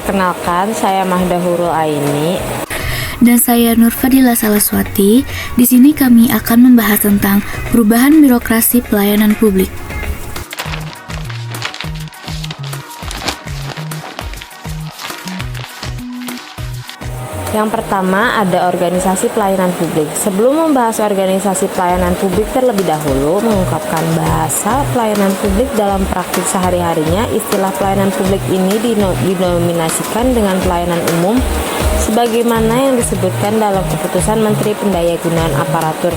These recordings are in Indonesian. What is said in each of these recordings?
Perkenalkan, saya Mahda Hurul Aini. Dan saya Nurfadila Salaswati. Di sini kami akan membahas tentang perubahan birokrasi pelayanan publik. Yang pertama ada organisasi pelayanan publik. Sebelum membahas organisasi pelayanan publik terlebih dahulu, mengungkapkan bahasa pelayanan publik dalam praktik sehari-harinya, istilah pelayanan publik ini dinominasikan dengan pelayanan umum sebagaimana yang disebutkan dalam Keputusan Menteri Pendayagunaan Aparatur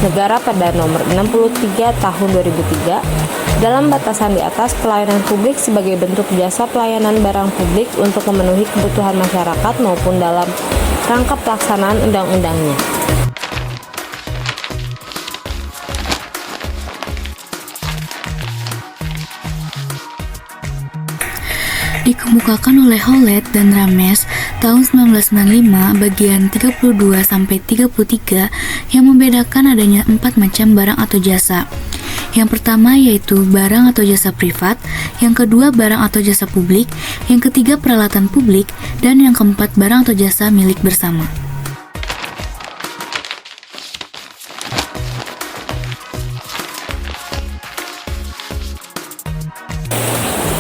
Negara pada nomor 63 tahun 2003. Dalam batasan di atas, pelayanan publik sebagai bentuk jasa pelayanan barang publik untuk memenuhi kebutuhan masyarakat maupun dalam rangka pelaksanaan undang-undangnya. Dikemukakan oleh Howlett dan Rames tahun 1995 bagian 32-33 yang membedakan adanya 4 macam barang atau jasa. Yang pertama yaitu barang atau jasa privat, yang kedua barang atau jasa publik, yang ketiga peralatan publik, dan yang keempat barang atau jasa milik bersama.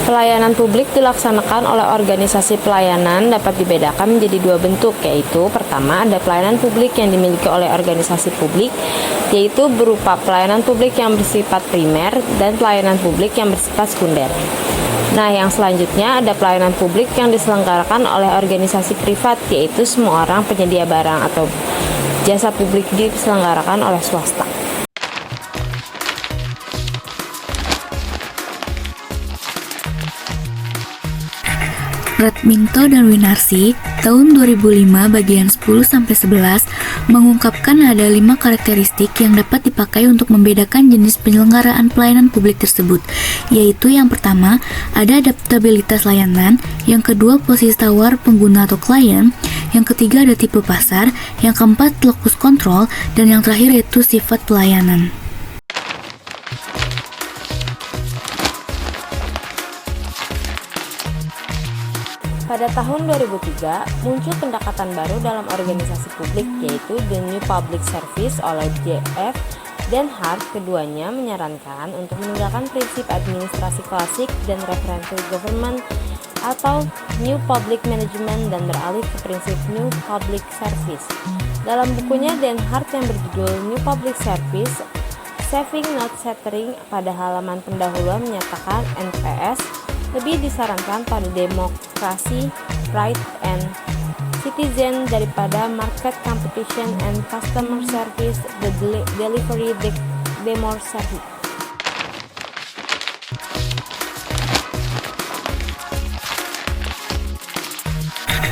Pelayanan publik dilaksanakan oleh organisasi pelayanan dapat dibedakan menjadi dua bentuk, yaitu pertama ada pelayanan publik yang dimiliki oleh organisasi publik, yaitu berupa pelayanan publik yang bersifat primer dan pelayanan publik yang bersifat sekunder. Nah, yang selanjutnya ada pelayanan publik yang diselenggarakan oleh organisasi privat, yaitu semua orang penyedia barang atau jasa publik diselenggarakan oleh swasta. Redminto dan Winarsi tahun 2005 bagian 10-11 mengungkapkan ada 5 karakteristik yang dapat dipakai untuk membedakan jenis penyelenggaraan pelayanan publik tersebut, yaitu yang pertama ada adaptabilitas layanan, yang kedua posisi tawar pengguna atau klien, yang ketiga ada tipe pasar, yang keempat lokus kontrol, dan yang terakhir yaitu sifat pelayanan. Pada tahun 2003, muncul pendekatan baru dalam organisasi publik, yaitu The New Public Service oleh J.F. Denhart. Keduanya menyarankan untuk meninggalkan prinsip administrasi klasik dan referential government atau New Public Management dan beralih ke prinsip New Public Service. Dalam bukunya Denhart yang berjudul New Public Service, Saving Not Shattering, pada halaman pendahuluan menyatakan NPS lebih disarankan pada demokrasi, right and citizen daripada market competition and customer service, the delivery democracy.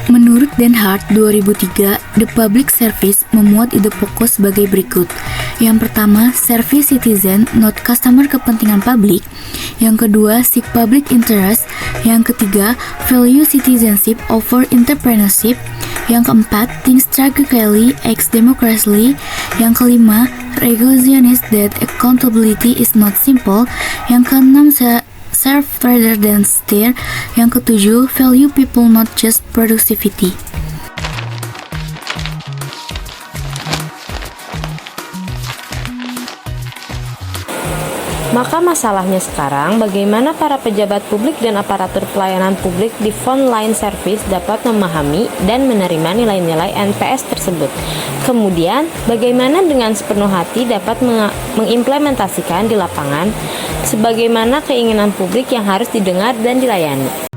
Menurut Denhart 2003, The Public Service memuat ide pokok sebagai berikut. Yang pertama, service citizen, not customer, kepentingan publik. Yang kedua, seek public interest. Yang ketiga, value citizenship over entrepreneurship. Yang keempat, think strategically, act democratically. Yang kelima, recognize that accountability is not simple. Yang keenam, serve rather than steer. Yang ketujuh, value people not just productivity. Maka masalahnya sekarang, bagaimana para pejabat publik dan aparatur pelayanan publik di frontline service dapat memahami dan menerima nilai-nilai NPS tersebut. Kemudian, bagaimana dengan sepenuh hati dapat mengimplementasikan di lapangan sebagaimana keinginan publik yang harus didengar dan dilayani.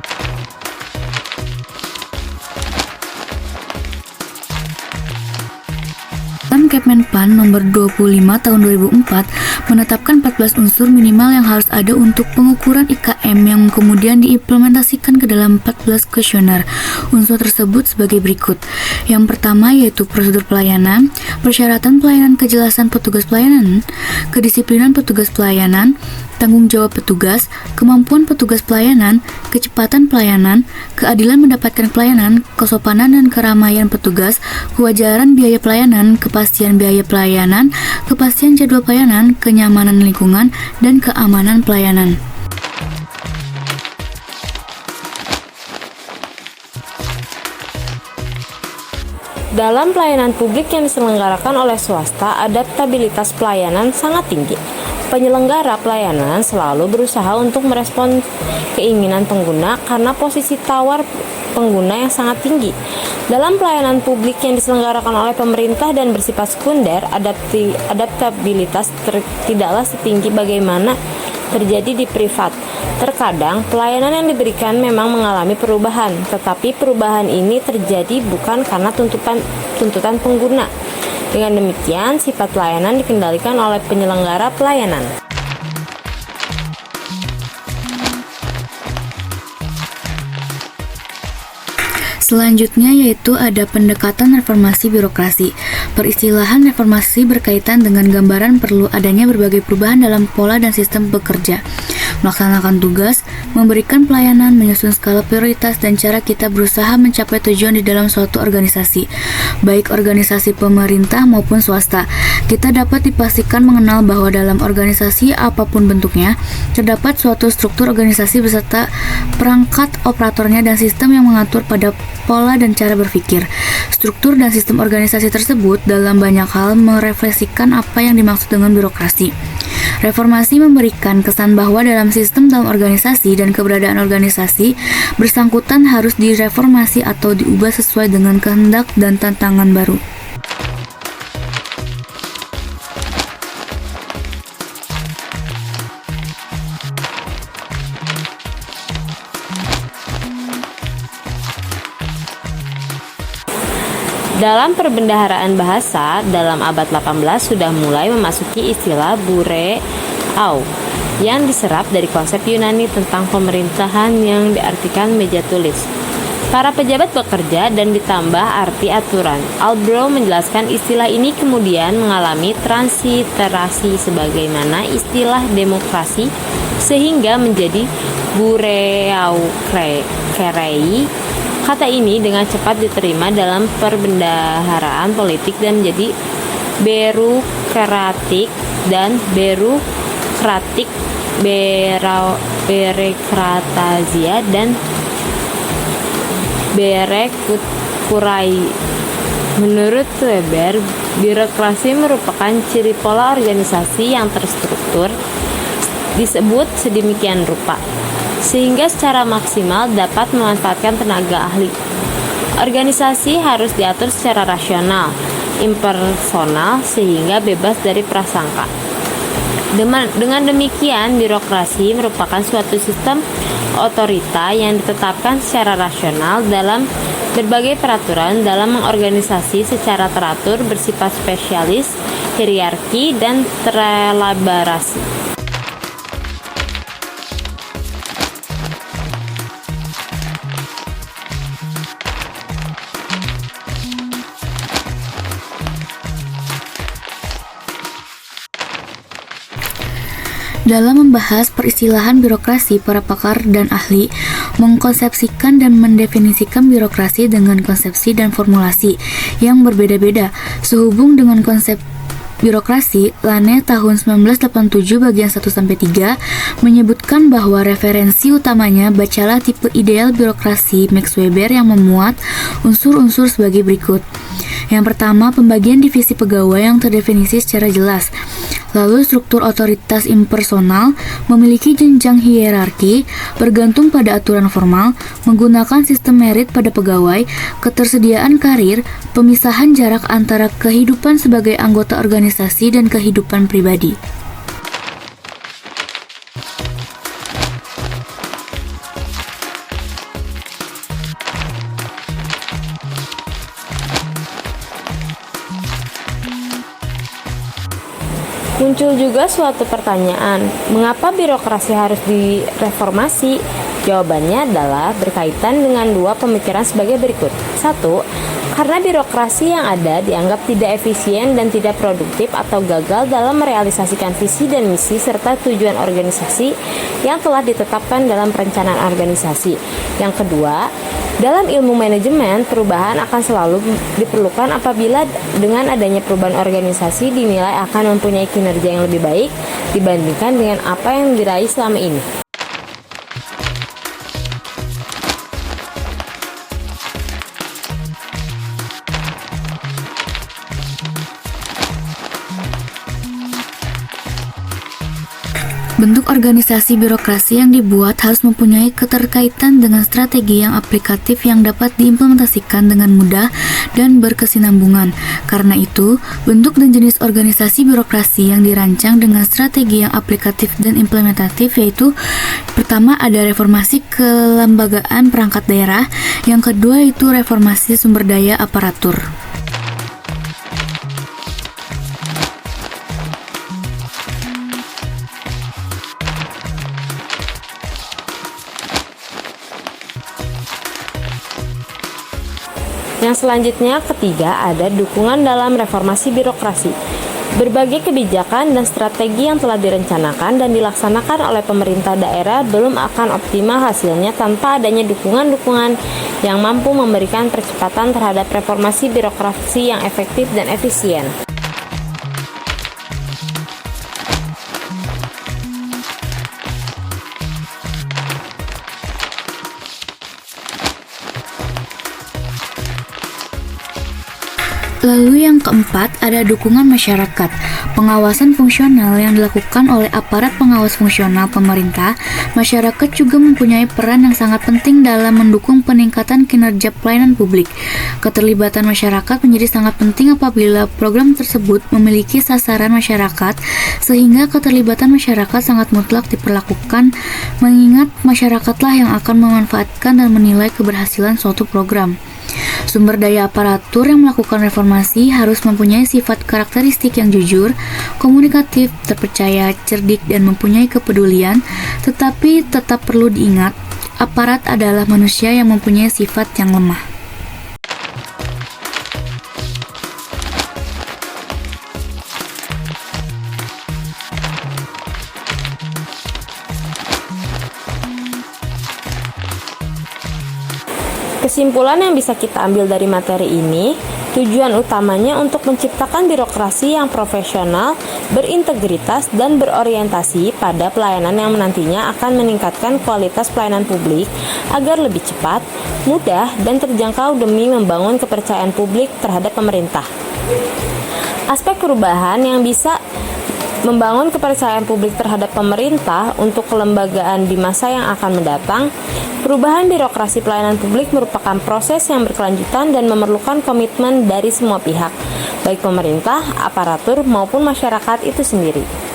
Kemenpan nomor 25 tahun 2004 menetapkan 14 unsur minimal yang harus ada untuk pengukuran IKM yang kemudian diimplementasikan ke dalam 14 kuesioner. Unsur tersebut sebagai berikut. Yang pertama yaitu prosedur pelayanan, persyaratan pelayanan, kejelasan petugas pelayanan, kedisiplinan petugas pelayanan, tanggung jawab petugas, kemampuan petugas pelayanan, kecepatan pelayanan, keadilan mendapatkan pelayanan, kesopanan dan keramaian petugas, kewajaran biaya pelayanan, kepastian biaya pelayanan, kepastian jadwal pelayanan, kenyamanan lingkungan, dan keamanan pelayanan. Dalam pelayanan publik yang diselenggarakan oleh swasta, adaptabilitas pelayanan sangat tinggi. Penyelenggara pelayanan selalu berusaha untuk merespon keinginan pengguna karena posisi tawar pengguna yang sangat tinggi. Dalam pelayanan publik yang diselenggarakan oleh pemerintah dan bersifat sekunder, adaptabilitas tidaklah setinggi bagaimana terjadi di privat. Terkadang pelayanan yang diberikan memang mengalami perubahan, tetapi perubahan ini terjadi bukan karena tuntutan pengguna. Dengan demikian, sifat pelayanan dikendalikan oleh penyelenggara pelayanan. Selanjutnya yaitu ada pendekatan reformasi birokrasi. Peristilahan reformasi berkaitan dengan gambaran perlu adanya berbagai perubahan dalam pola dan sistem bekerja, melaksanakan tugas, memberikan pelayanan, menyusun skala prioritas, dan cara kita berusaha mencapai tujuan di dalam suatu organisasi, baik organisasi pemerintah maupun swasta. Kita dapat dipastikan mengenal bahwa dalam organisasi apapun bentuknya, terdapat suatu struktur organisasi beserta perangkat operatornya dan sistem yang mengatur pada pola dan cara berpikir. Struktur dan sistem organisasi tersebut dalam banyak hal merefleksikan apa yang dimaksud dengan birokrasi. Reformasi memberikan kesan bahwa dalam organisasi dan keberadaan organisasi bersangkutan harus direformasi atau diubah sesuai dengan kehendak dan tantangan baru. Dalam perbendaharaan bahasa, dalam abad 18 sudah mulai memasuki istilah bureau yang diserap dari konsep Yunani tentang pemerintahan yang diartikan meja tulis. Para pejabat bekerja dan ditambah arti aturan. Albro menjelaskan istilah ini kemudian mengalami transliterasi sebagaimana istilah demokrasi sehingga menjadi bureaukrei. Kata ini dengan cepat diterima dalam perbendaharaan politik dan menjadi berokratik dan berekratazia dan berekurai. Menurut Weber, birokrasi merupakan ciri pola organisasi yang terstruktur disebut sedemikian rupa sehingga secara maksimal dapat memanfaatkan tenaga ahli. Organisasi harus diatur secara rasional, impersonal, sehingga bebas dari prasangka. Dengan demikian, birokrasi merupakan suatu sistem otorita yang ditetapkan secara rasional dalam berbagai peraturan dalam mengorganisasi secara teratur bersifat spesialis, hierarki, dan terelaborasi. Dalam membahas peristilahan birokrasi, para pakar dan ahli mengkonsepsikan dan mendefinisikan birokrasi dengan konsepsi dan formulasi yang berbeda-beda. Sehubung dengan konsep birokrasi, Lane tahun 1987 bagian 1-3 menyebutkan bahwa referensi utamanya bacalah tipe ideal birokrasi Max Weber yang memuat unsur-unsur sebagai berikut. Yang pertama, pembagian divisi pegawai yang terdefinisi secara jelas. Lalu struktur otoritas impersonal memiliki jenjang hierarki bergantung pada aturan formal, menggunakan sistem merit pada pegawai, ketersediaan karir, pemisahan jarak antara kehidupan sebagai anggota organisasi dan kehidupan pribadi. Muncul juga suatu pertanyaan, mengapa birokrasi harus direformasi? Jawabannya adalah berkaitan dengan dua pemikiran sebagai berikut. 1. Karena birokrasi yang ada dianggap tidak efisien dan tidak produktif atau gagal dalam merealisasikan visi dan misi serta tujuan organisasi yang telah ditetapkan dalam perencanaan organisasi. Yang kedua, dalam ilmu manajemen, perubahan akan selalu diperlukan apabila dengan adanya perubahan organisasi dinilai akan mempunyai kinerja yang lebih baik dibandingkan dengan apa yang diraih selama ini. Bentuk organisasi birokrasi yang dibuat harus mempunyai keterkaitan dengan strategi yang aplikatif yang dapat diimplementasikan dengan mudah dan berkesinambungan. Karena itu, bentuk dan jenis organisasi birokrasi yang dirancang dengan strategi yang aplikatif dan implementatif yaitu pertama ada reformasi kelembagaan perangkat daerah, yang kedua itu reformasi sumber daya aparatur. Yang selanjutnya, ketiga, ada dukungan dalam reformasi birokrasi. Berbagai kebijakan dan strategi yang telah direncanakan dan dilaksanakan oleh pemerintah daerah belum akan optimal hasilnya tanpa adanya dukungan-dukungan yang mampu memberikan percepatan terhadap reformasi birokrasi yang efektif dan efisien. Lalu yang keempat ada dukungan masyarakat. Pengawasan fungsional yang dilakukan oleh aparat pengawas fungsional pemerintah, masyarakat juga mempunyai peran yang sangat penting dalam mendukung peningkatan kinerja pelayanan publik. Keterlibatan masyarakat menjadi sangat penting apabila program tersebut memiliki sasaran masyarakat, sehingga keterlibatan masyarakat sangat mutlak diperlakukan, mengingat masyarakatlah yang akan memanfaatkan dan menilai keberhasilan suatu program. Sumber daya aparatur yang melakukan reformasi harus mempunyai sifat karakteristik yang jujur, komunikatif, terpercaya, cerdik, dan mempunyai kepedulian, tetapi tetap perlu diingat, aparat adalah manusia yang mempunyai sifat yang lemah. Kesimpulan yang bisa kita ambil dari materi ini, tujuan utamanya untuk menciptakan birokrasi yang profesional, berintegritas, dan berorientasi pada pelayanan yang nantinya akan meningkatkan kualitas pelayanan publik agar lebih cepat, mudah, dan terjangkau demi membangun kepercayaan publik terhadap pemerintah. Aspek perubahan yang bisa membangun kepercayaan publik terhadap pemerintah untuk kelembagaan di masa yang akan mendatang. Perubahan birokrasi pelayanan publik merupakan proses yang berkelanjutan dan memerlukan komitmen dari semua pihak, baik pemerintah, aparatur, maupun masyarakat itu sendiri.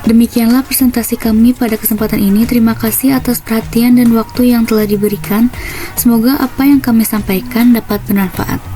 Demikianlah presentasi kami pada kesempatan ini. Terima kasih atas perhatian dan waktu yang telah diberikan. Semoga apa yang kami sampaikan dapat bermanfaat.